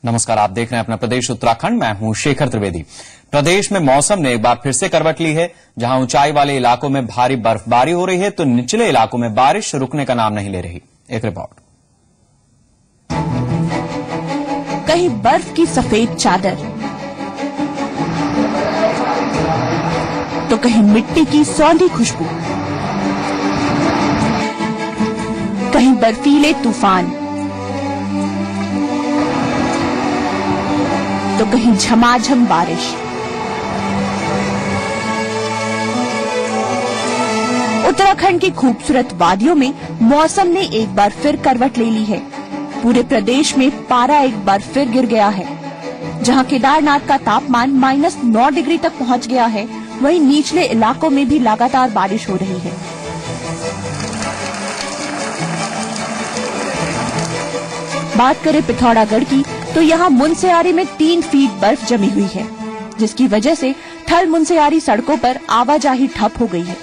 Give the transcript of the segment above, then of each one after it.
नमस्कार, आप देख रहे हैं अपना प्रदेश उत्तराखंड। मैं हूं शेखर त्रिवेदी। प्रदेश में मौसम ने एक बार फिर से करवट ली है। जहां ऊंचाई वाले इलाकों में भारी बर्फबारी हो रही है तो निचले इलाकों में बारिश रुकने का नाम नहीं ले रही। एक रिपोर्ट। कहीं बर्फ की सफेद चादर तो कहीं मिट्टी की सौंधी खुशबू, कहीं बर्फीले तूफान तो कहीं झमाझम बारिश। उत्तराखंड की खूबसूरत वादियों में मौसम ने एक बार फिर करवट ले ली है। पूरे प्रदेश में पारा एक बार फिर गिर गया है। जहां केदारनाथ का तापमान -9 डिग्री तक पहुंच गया है, वहीं निचले इलाकों में भी लगातार बारिश हो रही है। बात करें पिथौरागढ़ की तो यहाँ मुनस्यारी में 3 फीट बर्फ जमी हुई है, जिसकी वजह से थल मुनस्यारी सड़कों पर आवाजाही ठप हो गई है।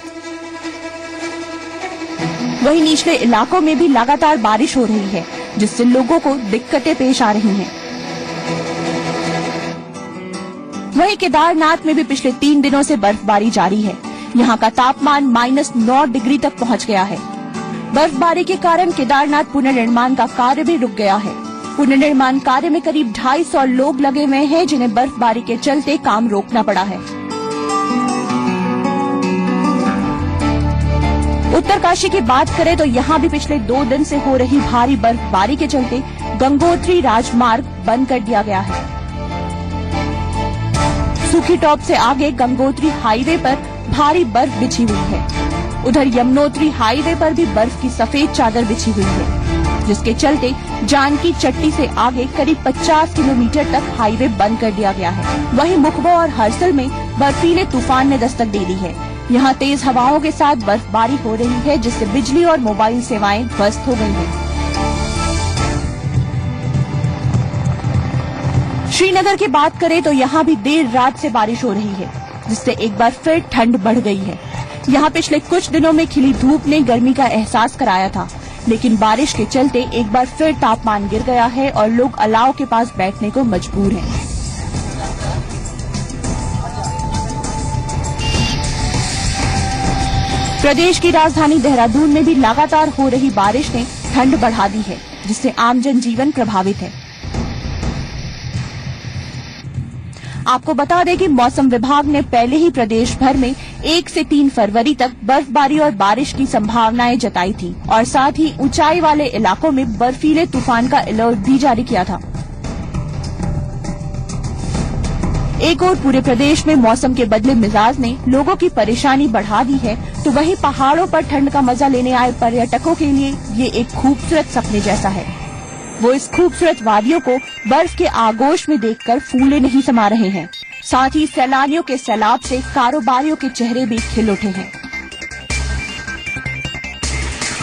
वहीं निचले इलाकों में भी लगातार बारिश हो रही है, जिससे लोगों को दिक्कतें पेश आ रही हैं। वहीं केदारनाथ में भी पिछले 3 दिनों से बर्फबारी जारी है। यहाँ का तापमान -9 डिग्री तक पहुँच गया है। बर्फबारी के कारण केदारनाथ पुनर्निर्माण का कार्य भी रुक गया है। पुनर्निर्माण कार्य में करीब 250 लोग लगे हुए हैं, जिन्हें बर्फबारी के चलते काम रोकना पड़ा है। उत्तरकाशी की बात करें तो यहाँ भी पिछले 2 दिन से हो रही भारी बर्फबारी के चलते गंगोत्री राजमार्ग बंद कर दिया गया है। सूखी टॉप से आगे गंगोत्री हाईवे पर भारी बर्फ बिछी हुई है। उधर यमुनोत्री हाईवे पर भी बर्फ की सफेद चादर बिछी हुई है, जिसके चलते जानकी चट्टी से आगे करीब 50 किलोमीटर तक हाईवे बंद कर दिया गया है। वहीं मुखबा और हरसल में बर्फीले तूफान ने दस्तक दे दी है। यहाँ तेज हवाओं के साथ बर्फबारी हो रही है, जिससे बिजली और मोबाइल सेवाएं ध्वस्त हो गई हैं। श्रीनगर की बात करें तो यहाँ भी देर रात से बारिश हो रही है, जिससे एक बार फिर ठंड बढ़ गई है। यहाँ पिछले कुछ दिनों में खिली धूप ने गर्मी का एहसास कराया था, लेकिन बारिश के चलते एक बार फिर तापमान गिर गया है और लोग अलाव के पास बैठने को मजबूर हैं। प्रदेश की राजधानी देहरादून में भी लगातार हो रही बारिश ने ठंड बढ़ा दी है, जिससे आम जनजीवन प्रभावित है। आपको बता दें कि मौसम विभाग ने पहले ही प्रदेश भर में 1 से 3 फरवरी तक बर्फबारी और बारिश की संभावनाएं जताई थी और साथ ही ऊंचाई वाले इलाकों में बर्फीले तूफान का अलर्ट भी जारी किया था। एक और पूरे प्रदेश में मौसम के बदले मिजाज ने लोगों की परेशानी बढ़ा दी है, तो वहीं पहाड़ों पर ठंड का मजा लेने आए पर्यटकों के लिए ये एक खूबसूरत सपने जैसा है। वो इस खूबसूरत वादियों को बर्फ के आगोश में देखकर फूले नहीं समा रहे हैं। साथ ही सैलानियों के सैलाब से कारोबारियों के चेहरे भी खिल उठे हैं।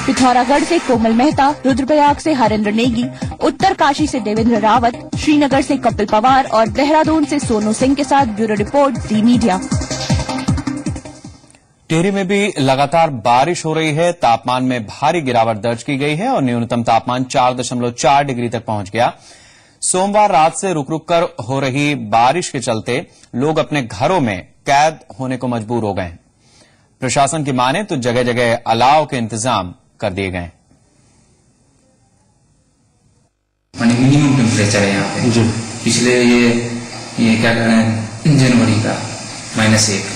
पिथौरागढ़ से कोमल मेहता, रुद्रप्रयाग से हरेंद्र नेगी, उत्तरकाशी से देवेंद्र रावत, श्रीनगर से कपिल पवार और देहरादून से सोनू सिंह के साथ ब्यूरो रिपोर्ट जी मीडिया। टिहरी में भी लगातार बारिश हो रही है। तापमान में भारी गिरावट दर्ज की गई है और न्यूनतम तापमान 4.4 डिग्री तक पहुंच गया। सोमवार रात से रुक रुक कर हो रही बारिश के चलते लोग अपने घरों में कैद होने को मजबूर हो गए। प्रशासन की माने तो जगह जगह अलाव के इंतजाम कर दिए गए। मिनिमम टेम्परेचर है यहाँ पे पिछले ये क्या करें जनवरी का -1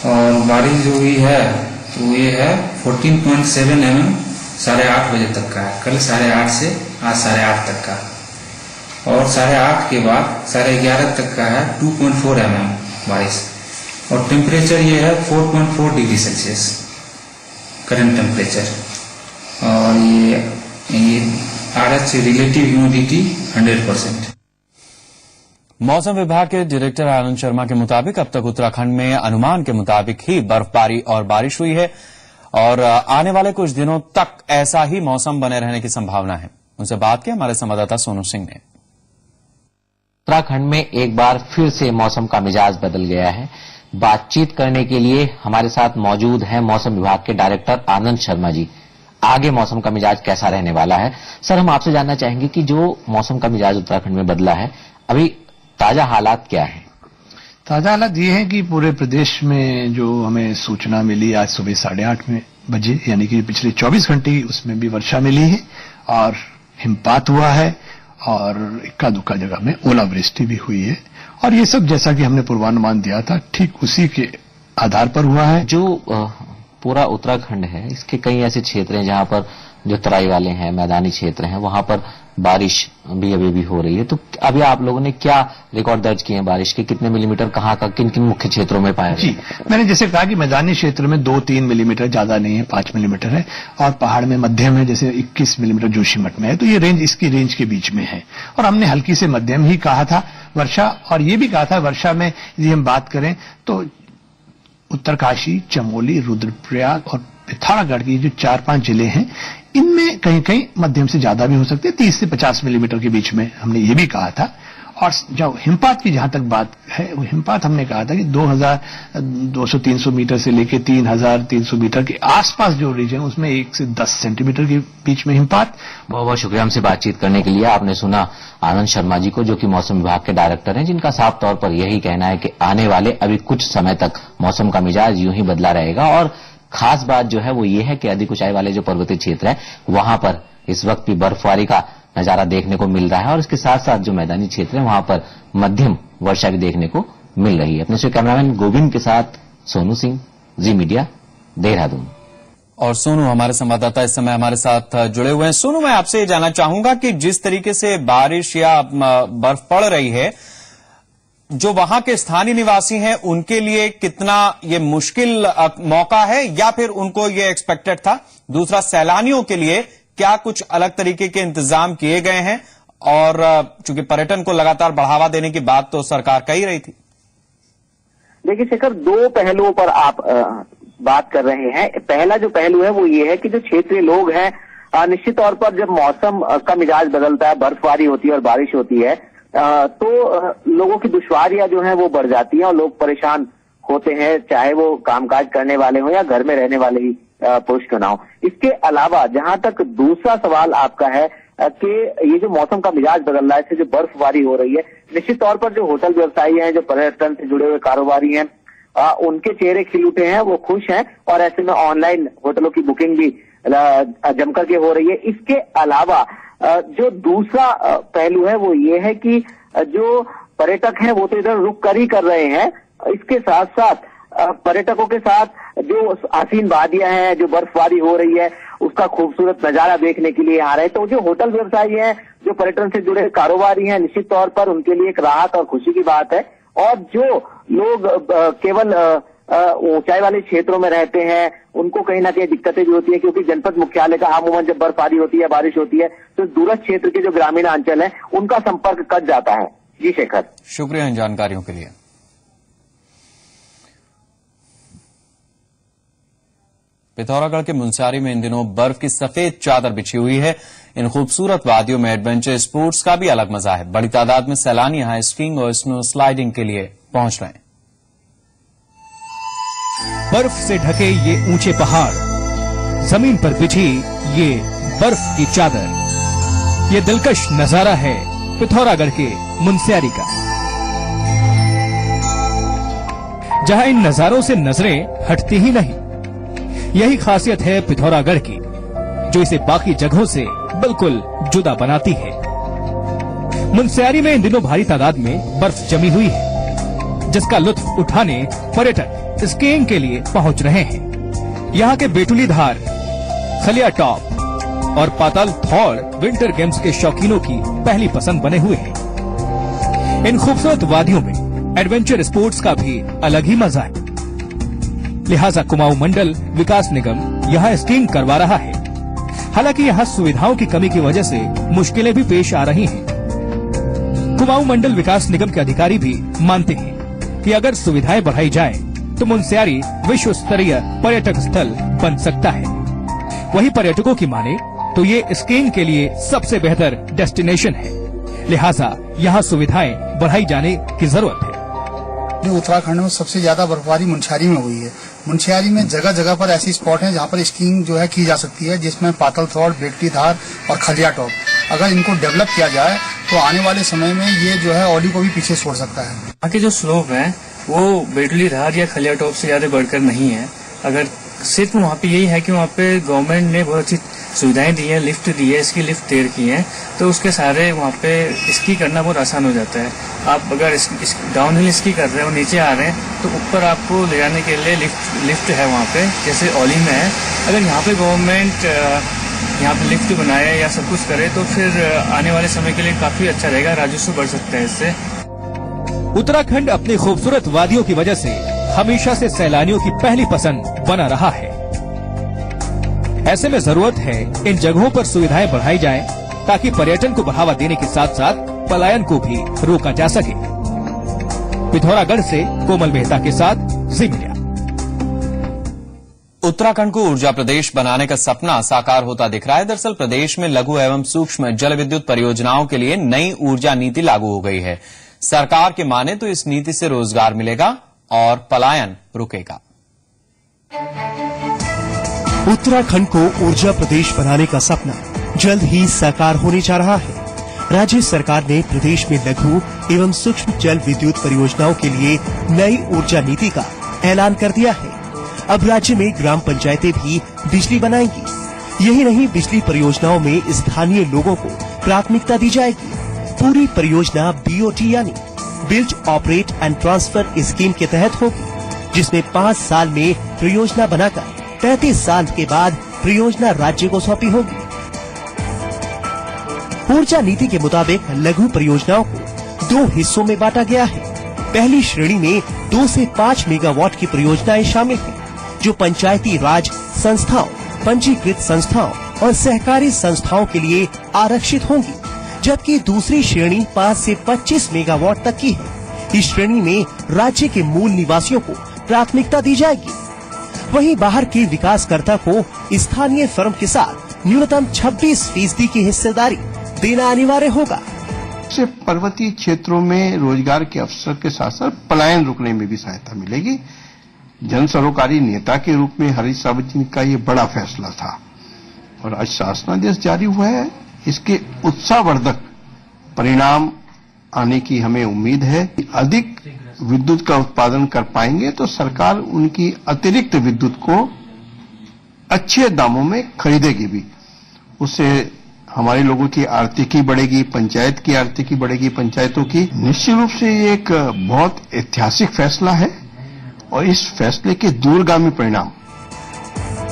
और बारिश जो हुई है तो ये है 14.7 mm 8:30 बजे तक का है। कल 8:30 से आज 8:30 तक का, और 8:30 के बाद 11:30 तक का है 2.4 mm बारिश। और टेम्परेचर ये है 4.4 डिग्री सेल्सियस करंट टेम्परेचर। और ये RH रिलेटिव ह्यूमिडिटी 100%। मौसम विभाग के डायरेक्टर आनंद शर्मा के मुताबिक अब तक उत्तराखंड में अनुमान के मुताबिक ही बर्फबारी और बारिश हुई है और आने वाले कुछ दिनों तक ऐसा ही मौसम बने रहने की संभावना है। उनसे बात की हमारे संवाददाता सोनू सिंह ने। उत्तराखंड में एक बार फिर से मौसम का मिजाज बदल गया है। बातचीत करने के लिए हमारे साथ मौजूद हैं मौसम विभाग के डायरेक्टर आनंद शर्मा जी। आगे मौसम का मिजाज कैसा रहने वाला है। सर, हम आपसे जानना चाहेंगे कि जो मौसम का मिजाज उत्तराखंड में बदला है, अभी ताजा हालात क्या है? ताजा हालात ये है कि पूरे प्रदेश में जो हमें सूचना मिली आज सुबह 8:30 बजे, यानी कि पिछले 24 घंटे उसमें भी वर्षा मिली है और हिमपात हुआ है और इक्का दुक्का जगह में ओलावृष्टि भी हुई है। और ये सब जैसा कि हमने पूर्वानुमान दिया था, ठीक उसी के आधार पर हुआ है। जो पूरा उत्तराखंड है, इसके कई ऐसे क्षेत्र हैं जहां पर जो तराई वाले हैं, मैदानी क्षेत्र हैं, वहां पर बारिश भी अभी भी हो रही है। तो अभी आप लोगों ने क्या रिकॉर्ड दर्ज किए हैं बारिश के? कितने मिलीमीटर कहाँ का किन किन मुख्य क्षेत्रों में पाया? जी, मैंने जैसे कहा कि मैदानी क्षेत्र में 2-3 मिलीमीटर, ज्यादा नहीं है, 5 मिलीमीटर है, और पहाड़ में मध्यम है, जैसे 21 मिलीमीटर जोशीमठ में है। तो ये रेंज इसकी रेंज के बीच में है और हमने हल्की से मध्यम ही कहा था वर्षा। और ये भी कहा था वर्षा में यदि हम बात करें तो उत्तरकाशी, चमोली, रुद्रप्रयाग और पिथौरागढ़ की जो 4-5 जिले हैं, इनमें कहीं कहीं मध्यम से ज्यादा भी हो सकते हैं, 30 से 50 मिलीमीटर के बीच में हमने ये भी कहा था। और जब हिमपात की जहां तक बात है, वो हिमपात हमने कहा था कि 2200-300 मीटर से लेकर 3300 मीटर के आसपास जो रीजन है उसमें 1 से 10 सेंटीमीटर के बीच में हिमपात। बहुत बहुत शुक्रिया हमसे बातचीत करने के लिए। आपने सुना आनंद शर्मा जी को, जो कि मौसम विभाग के डायरेक्टर हैं, जिनका साफ तौर पर यही कहना है कि आने वाले अभी कुछ समय तक मौसम का मिजाज यूं ही बदला रहेगा। और खास बात जो है वो ये है कि अधिक ऊंचाई वाले जो पर्वतीय क्षेत्र हैं, वहां पर इस वक्त भी बर्फबारी का नजारा देखने को मिल रहा है और इसके साथ साथ जो मैदानी क्षेत्र है वहां पर मध्यम वर्षा भी देखने को मिल रही है। अपने से कैमरामैन गोविंद के साथ सोनू सिंह, जी मीडिया, देहरादून। और सोनू हमारे संवाददाता इस समय हमारे साथ जुड़े हुए हैं। सोनू, मैं आपसे ये जानना चाहूंगा कि जिस तरीके से बारिश या बर्फ पड़ रही है, जो वहां के स्थानीय निवासी हैं उनके लिए कितना ये मुश्किल मौका है या फिर उनको ये एक्सपेक्टेड था? दूसरा, सैलानियों के लिए क्या कुछ अलग तरीके के इंतजाम किए गए हैं? और चूंकि पर्यटन को लगातार बढ़ावा देने की बात तो सरकार कह ही रही थी। देखिए शेखर, 2 पहलुओं पर आप बात कर रहे हैं। पहला जो पहलू है वो ये है कि जो क्षेत्रीय लोग हैं, निश्चित तौर पर जब मौसम का मिजाज बदलता है, बर्फबारी होती है और बारिश होती है, तो लोगों की दुश्वारियां जो हैं वो बढ़ जाती हैं और लोग परेशान होते हैं, चाहे वो कामकाज करने वाले हो या घर में रहने वाले ही पुरुष क्यों ना हो। इसके अलावा जहां तक दूसरा सवाल आपका है कि ये जो मौसम का मिजाज बदल रहा है, इससे जो बर्फबारी हो रही है, निश्चित तौर पर जो होटल व्यवसायी हैं, जो पर्यटन से जुड़े हुए कारोबारी हैं, उनके चेहरे खिल उठे हैं, वो खुश हैं और ऐसे में ऑनलाइन होटलों की बुकिंग भी जमकर के हो रही है। इसके अलावा जो दूसरा पहलू है वो ये है कि जो पर्यटक हैं वो तो इधर रुक कर ही कर रहे हैं, इसके साथ साथ पर्यटकों के साथ जो आसीन वादियां हैं, जो बर्फबारी हो रही है, उसका खूबसूरत नजारा देखने के लिए आ रहे हैं। तो जो होटल व्यवसायी हैं, जो पर्यटन से जुड़े कारोबारी हैं, निश्चित तौर पर उनके लिए एक राहत और खुशी की बात है। और जो लोग केवल ऊंचाई वाले क्षेत्रों में रहते हैं, उनको कहीं ना कहीं दिक्कतें भी होती है, क्योंकि जनपद मुख्यालय का आमूमन जब बर्फबारी होती है, बारिश होती है, तो दूरस्थ क्षेत्र के जो ग्रामीण अंचल है उनका संपर्क कट जाता है। जी शेखर, शुक्रिया इन जानकारियों के लिए। पिथौरागढ़ के मुनस्यारी में इन दिनों बर्फ की सफेद चादर बिछी हुई है। इन खूबसूरत वादियों में एडवेंचर स्पोर्ट्स का भी अलग मजा है। बड़ी तादाद में सैलानी यहां स्कीइंग और स्नो स्लाइडिंग के लिए पहुंच रहे हैं। बर्फ से ढके ये ऊंचे पहाड़, जमीन पर बिछी ये बर्फ की चादर, ये दिलकश नजारा है पिथौरागढ़ के मुनस्यारी का, जहां इन नजारों से नजरें हटती ही नहीं। यही खासियत है पिथौरागढ़ की, जो इसे बाकी जगहों से बिल्कुल जुदा बनाती है। मुनस्यारी में इन दिनों भारी तादाद में बर्फ जमी हुई है, जिसका लुत्फ उठाने पर्यटक स्कीइंग के लिए पहुंच रहे हैं। यहाँ के बेटुली धार, खलिया टॉप और पाताल थौड़ विंटर गेम्स के शौकीनों की पहली पसंद बने हुए हैं। इन खूबसूरत वादियों में एडवेंचर स्पोर्ट्स का भी अलग ही मजा है, लिहाजा कुमाऊं मंडल विकास निगम यहाँ स्कीइंग करवा रहा है। हालांकि यहाँ सुविधाओं की कमी की वजह से मुश्किलें भी पेश आ रही हैं। कुमाऊं मंडल विकास निगम के अधिकारी भी मानते हैं कि अगर सुविधाएं बढ़ाई जाएं, तो मुनस्यारी विश्व स्तरीय पर्यटक स्थल बन सकता है। वहीं पर्यटकों की माने तो ये स्कीइंग के लिए सबसे बेहतर डेस्टिनेशन है, लिहाजा यहाँ सुविधाएं बढ़ाई जाने की जरूरत है। उत्तराखंड में सबसे ज्यादा बर्फबारी मुनस्यारी में हुई है। मुनस्यारी में जगह जगह पर ऐसी स्पॉट हैं जहां पर स्कीइंग जो है की जा सकती है, जिसमें पातल थ्रॉट, बेटली धार और खलिया टॉप। अगर इनको डेवलप किया जाए तो आने वाले समय में ये जो है औली को भी पीछे छोड़ सकता है। वहाँ के जो स्लोप है वो बेटली धार या खलिया टॉप से ज्यादा बढ़कर नहीं है। अगर सिर्फ वहाँ पे यही है कि वहाँ पे गवर्नमेंट ने बहुत अच्छी सुविधाएं दी है, लिफ्ट दी है, इसकी लिफ्ट तैयार की है, तो उसके सारे वहाँ पे स्की करना बहुत आसान हो जाता है। आप अगर डाउन हिल स्की कर रहे हो, नीचे आ रहे हैं, तो ऊपर आपको ले जाने के लिए लिफ्ट है वहाँ पे, जैसे औली में है। अगर यहाँ पे गवर्नमेंट यहाँ पे लिफ्ट बनाए या सब कुछ करे तो फिर आने वाले समय के लिए काफी अच्छा रहेगा, राजस्व बढ़ सकता है इससे। उत्तराखंड अपनी खूबसूरत वादियों की वजह से हमेशा से सैलानियों की पहली पसंद बना रहा है। ऐसे में जरूरत है इन जगहों पर सुविधाएं बढ़ाई जाएं ताकि पर्यटन को बढ़ावा देने के साथ साथ पलायन को भी रोका जा सके। पिथौरागढ़ से कोमल मेहता के साथ जी मीडिया। उत्तराखंड को ऊर्जा प्रदेश बनाने का सपना साकार होता दिख रहा है। दरअसल प्रदेश में लघु एवं सूक्ष्म जल विद्युत परियोजनाओं के लिए नई ऊर्जा नीति लागू हो गई है। सरकार के माने तो इस नीति से रोजगार मिलेगा और पलायन रुकेगा। उत्तराखंड को ऊर्जा प्रदेश बनाने का सपना जल्द ही साकार होने जा रहा है। राज्य सरकार ने प्रदेश में लघु एवं सूक्ष्म जल विद्युत परियोजनाओं के लिए नई ऊर्जा नीति का ऐलान कर दिया है। अब राज्य में ग्राम पंचायतें भी बिजली बनाएंगी। यही नहीं, बिजली परियोजनाओं में स्थानीय लोगों को प्राथमिकता दी जाएगी। पूरी परियोजना बीओटी यानी build operate and transfer scheme के तहत होगी, जिसमें 5 साल में परियोजना बनाकर 35 साल के बाद परियोजना राज्य को सौंपी होगी। ऊर्जा नीति के मुताबिक लघु परियोजनाओं को 2 हिस्सों में बांटा गया है। पहली श्रेणी में 2 से 5 मेगावाट की परियोजनाएं शामिल हैं, जो पंचायती राज संस्थाओं, पंजीकृत संस्थाओं और सहकारी संस्थाओं के लिए आरक्षित होंगी, जबकि दूसरी श्रेणी 5 से 25 मेगावाट तक की है। इस श्रेणी में राज्य के मूल निवासियों को प्राथमिकता दी जाएगी। वहीं बाहर के विकासकर्ता को स्थानीय फर्म के साथ न्यूनतम 26% की हिस्सेदारी देना अनिवार्य होगा। इससे पर्वतीय क्षेत्रों में रोजगार के अवसर के साथ साथ पलायन रुकने में भी सहायता मिलेगी। जन सरोकारी नेता के रूप में हरीश रावत जी का ये बड़ा फैसला था और आज शासनादेश जारी हुआ है। इसके उत्साहवर्धक परिणाम आने की हमें उम्मीद है। अधिक विद्युत का उत्पादन कर पाएंगे तो सरकार उनकी अतिरिक्त विद्युत को अच्छे दामों में खरीदेगी भी। उससे हमारे लोगों की आर्थिकी बढ़ेगी, पंचायत की आर्थिकी बढ़ेगी, पंचायतों की। निश्चित रूप से ये एक बहुत ऐतिहासिक फैसला है और इस फैसले के दूरगामी परिणाम।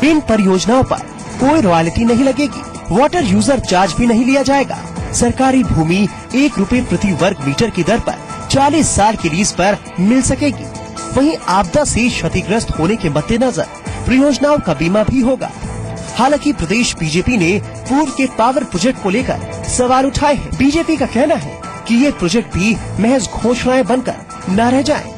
इन परियोजनाओं पर कोई रॉयल्टी नहीं लगेगी, वाटर यूजर चार्ज भी नहीं लिया जाएगा। सरकारी भूमि 1 रुपए प्रति वर्ग मीटर की दर पर 40 साल की लीज पर मिल सकेगी। वहीं आपदा से क्षतिग्रस्त होने के मद्देनजर परियोजनाओं का बीमा भी होगा। हालांकि प्रदेश बीजेपी ने पूर्व के पावर प्रोजेक्ट को लेकर सवाल उठाए हैं। बीजेपी का कहना है कि ये प्रोजेक्ट भी महज घोषणाएं बनकर न रह जाएं।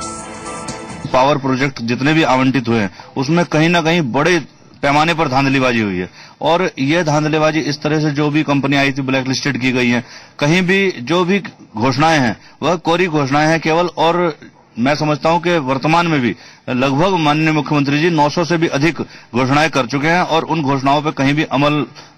पावर प्रोजेक्ट जितने भी आवंटित हुए हैं उसमें कहीं न कहीं बड़े पैमाने पर धांधलीबाजी हुई है और ये धांधलीबाजी इस तरह से जो भी कंपनी आई थी ब्लैक लिस्टेड की गई है। कहीं भी जो भी घोषणाएं हैं वह कोरी घोषणाएं हैं केवल। और मैं समझता हूं कि वर्तमान में भी लगभग माननीय मुख्यमंत्री जी 900 से भी अधिक घोषणाएं कर चुके हैं और उन घोषणाओं पर कहीं भी अमल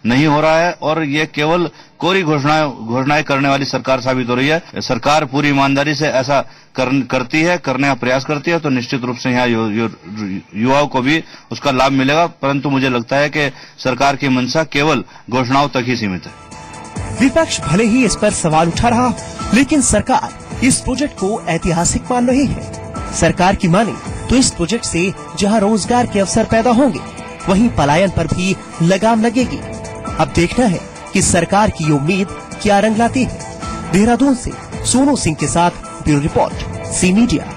नहीं हो रहा है और ये केवल कोरी घोषणाएं करने वाली सरकार साबित हो रही है। सरकार पूरी ईमानदारी से ऐसा करती है, करने का प्रयास करती है तो निश्चित रूप से यहाँ युवाओं को भी उसका लाभ मिलेगा। परंतु मुझे लगता है कि सरकार की मंशा केवल घोषणाओं तक ही सीमित है। विपक्ष भले ही इस पर सवाल उठा रहा, लेकिन सरकार इस प्रोजेक्ट को ऐतिहासिक मान रही है। सरकार की माने तो इस प्रोजेक्ट से जहां रोजगार के अवसर पैदा होंगे, वहीं पलायन पर भी लगाम लगेगी। अब देखना है कि सरकार की उम्मीद क्या रंग लाती है। देहरादून से सोनू सिंह के साथ bureau report, C media.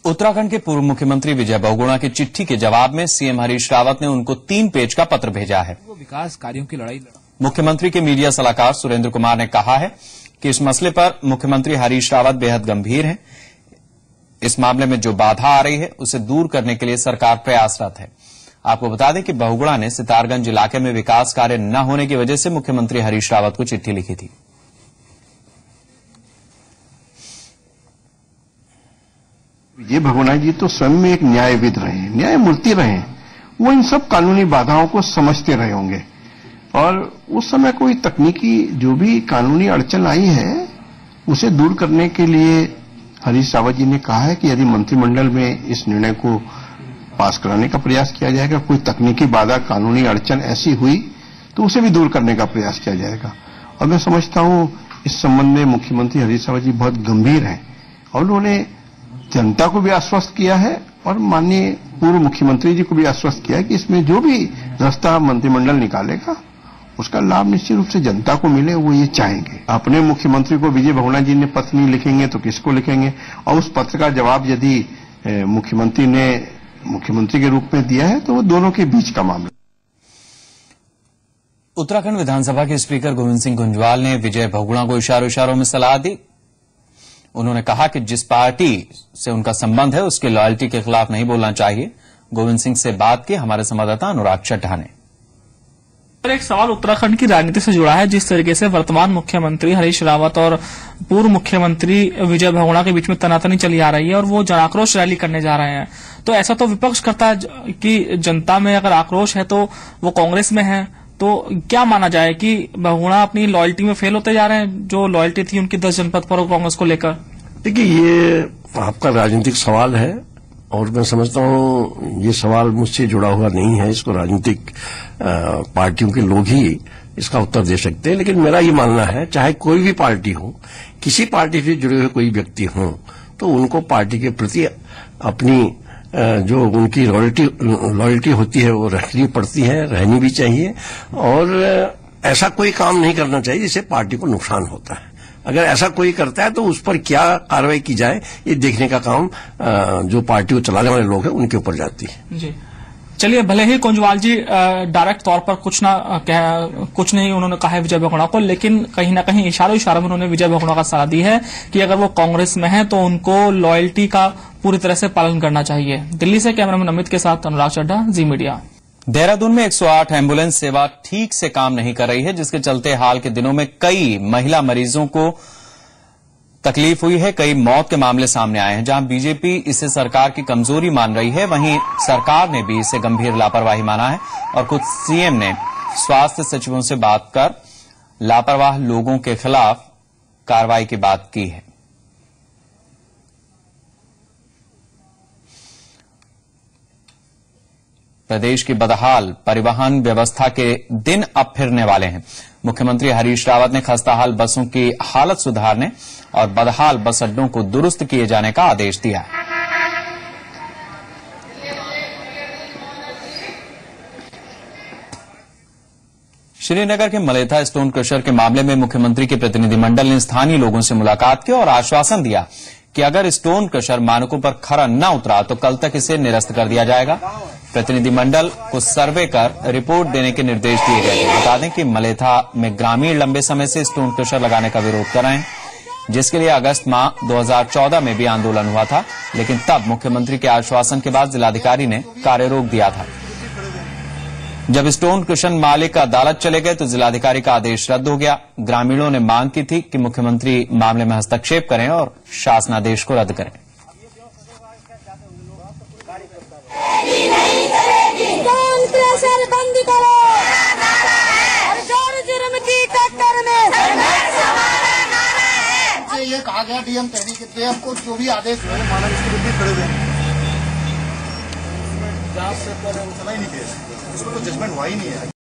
Uttarakhand के पूर्व मुख्यमंत्री विजय बहुगुणा की चिट्ठी के जवाब में सीएम हरीश रावत ने उनको 3 पेज का पत्र भेजा है। विकास कार्यों की लड़ाई लड़ा। मुख्यमंत्री के मीडिया सलाहकार सुरेंद्र कुमार ने कहा है कि इस मसले पर मुख्यमंत्री हरीश रावत बेहद गंभीर हैं। इस मामले में जो बाधा आ रही है उसे दूर करने के लिए सरकार प्रयासरत है। आपको बता दें कि बहुगुणा ने सितारगंज इलाके में विकास कार्य न होने की वजह से मुख्यमंत्री हरीश रावत को चिट्ठी लिखी थी। विजय भगोना जी तो स्वयं में एक न्यायविद रहे हैं, न्यायमूर्ति रहे हैं। वो इन सब कानूनी बाधाओं को समझते रहे होंगे और उस समय कोई तकनीकी जो भी कानूनी अड़चन आई है उसे दूर करने के लिए हरीश रावत जी ने कहा है कि यदि मंत्रिमंडल में इस निर्णय को पास कराने का प्रयास किया जाएगा, कोई तकनीकी बाधा कानूनी अड़चन ऐसी हुई तो उसे भी दूर करने का प्रयास किया जाएगा। और मैं समझता हूं इस संबंध में मुख्यमंत्री हरीश रावत जी बहुत गंभीर हैं और उन्होंने जनता को भी आश्वस्त किया है और माननीय पूर्व मुख्यमंत्री जी को भी आश्वस्त किया है कि इसमें जो भी रास्ता मंत्रिमंडल निकालेगा उसका लाभ निश्चित रूप से जनता को मिले, वो ये चाहेंगे। अपने मुख्यमंत्री को विजय भगोना जी ने पत्र नहीं लिखेंगे तो किसको लिखेंगे, और उस पत्र का जवाब यदि मुख्यमंत्री ने मुख्यमंत्री के रूप में दिया है तो वो दोनों के बीच का मामला। उत्तराखंड विधानसभा के स्पीकर गोविंद सिंह कुंजवाल ने विजय बहुगुणा को इशारों में सलाह दी। उन्होंने कहा कि जिस पार्टी से उनका संबंध है उसकी लॉयल्टी के खिलाफ नहीं बोलना चाहिए। गोविंद सिंह से बात की हमारे संवाददाता अनुराग चड्ढा ने। एक सवाल उत्तराखंड की राजनीति से जुड़ा है। जिस तरीके से वर्तमान मुख्यमंत्री हरीश रावत और पूर्व मुख्यमंत्री विजय बहुगुणा के बीच में तनातनी चली आ रही है और वो जन आक्रोश रैली करने जा रहे हैं, तो ऐसा तो विपक्ष करता है कि जनता में अगर आक्रोश है तो वो कांग्रेस में है, तो क्या माना जाए कि बहुगुणा अपनी लॉयल्टी में फेल होते जा रहे हैं, जो लॉयल्टी थी उनकी 10 जनपद पर कांग्रेस को लेकर? देखिए, ये आपका राजनीतिक सवाल है और मैं समझता हूं ये सवाल मुझसे जुड़ा हुआ नहीं है। इसको राजनीतिक पार्टियों के लोग ही इसका उत्तर दे सकते हैं। लेकिन मेरा ये मानना है, चाहे कोई भी पार्टी हो, किसी पार्टी से जुड़े हुए कोई व्यक्ति हो, तो उनको पार्टी के प्रति अपनी जो उनकी लॉयल्टी होती है वो रखनी पड़ती है, रहनी भी चाहिए। और ऐसा कोई काम नहीं करना चाहिए जिससे पार्टी को नुकसान होता है। अगर ऐसा कोई करता है तो उस पर क्या कार्रवाई की जाए, ये देखने का काम जो पार्टी को चलाने वाले लोग हैं उनके ऊपर जाती है। जी चलिए, भले ही कुंजवाल जी डायरेक्ट तौर पर कुछ नहीं उन्होंने कहा है विजय बहुगुणा को, लेकिन कहीं ना कहीं इशारों में उन्होंने विजय बहुगुणा का सलाह दी है कि अगर वो कांग्रेस में है तो उनको लॉयल्टी का पूरी तरह से पालन करना चाहिए। दिल्ली से कैमरामैन अमित के साथ अनुराग चड्ढा, जी मीडिया। देहरादून में 108 एम्बुलेंस सेवा ठीक से काम नहीं कर रही है, जिसके चलते हाल के दिनों में कई महिला मरीजों को तकलीफ हुई है। कई मौत के मामले सामने आए हैं। जहां बीजेपी इसे सरकार की कमजोरी मान रही है, वहीं सरकार ने भी इसे गंभीर लापरवाही माना है और खुद सीएम ने स्वास्थ्य सचिवों से बात कर लापरवाह लोगों के खिलाफ कार्रवाई की बात की है। प्रदेश की बदहाल परिवहन व्यवस्था के दिन अब फिरने वाले हैं। मुख्यमंत्री हरीश रावत ने खस्ताहाल बसों की हालत सुधारने और बदहाल बस अड्डों को दुरुस्त किए जाने का आदेश दिया। श्रीनगर के मलेथा स्टोन क्रशर के मामले में मुख्यमंत्री के प्रतिनिधिमंडल ने स्थानीय लोगों से मुलाकात की और आश्वासन दिया कि अगर स्टोन क्रशर मानकों पर खरा न उतरा तो कल तक इसे निरस्त कर दिया जाएगा। प्रतिनिधिमंडल को सर्वे कर रिपोर्ट देने के निर्देश दिए गए थे। बता दें कि मलेथा में ग्रामीण लंबे समय से स्टोन क्रशर लगाने का विरोध कर रहे हैं, जिसके लिए अगस्त माह 2014 में भी आंदोलन हुआ था, लेकिन तब मुख्यमंत्री के आश्वासन के बाद जिलाधिकारी ने कार्य रोक दिया था। जब स्टोन क्रशर मालिक अदालत चले गए तो जिलाधिकारी का आदेश रद्द हो गया। ग्रामीणों ने मांग की थी कि मुख्यमंत्री मामले में हस्तक्षेप करें और शासनादेश को रद्द करें। बंद करो और जुर्म की टक्कर में ये कहा गया डीएम तहरीक को जो भी आदेश है मानव इसके विरुद्ध खड़े हुए जांच से चला ही नहीं गया, इसमें तो जजमेंट हुआ ही नहीं है।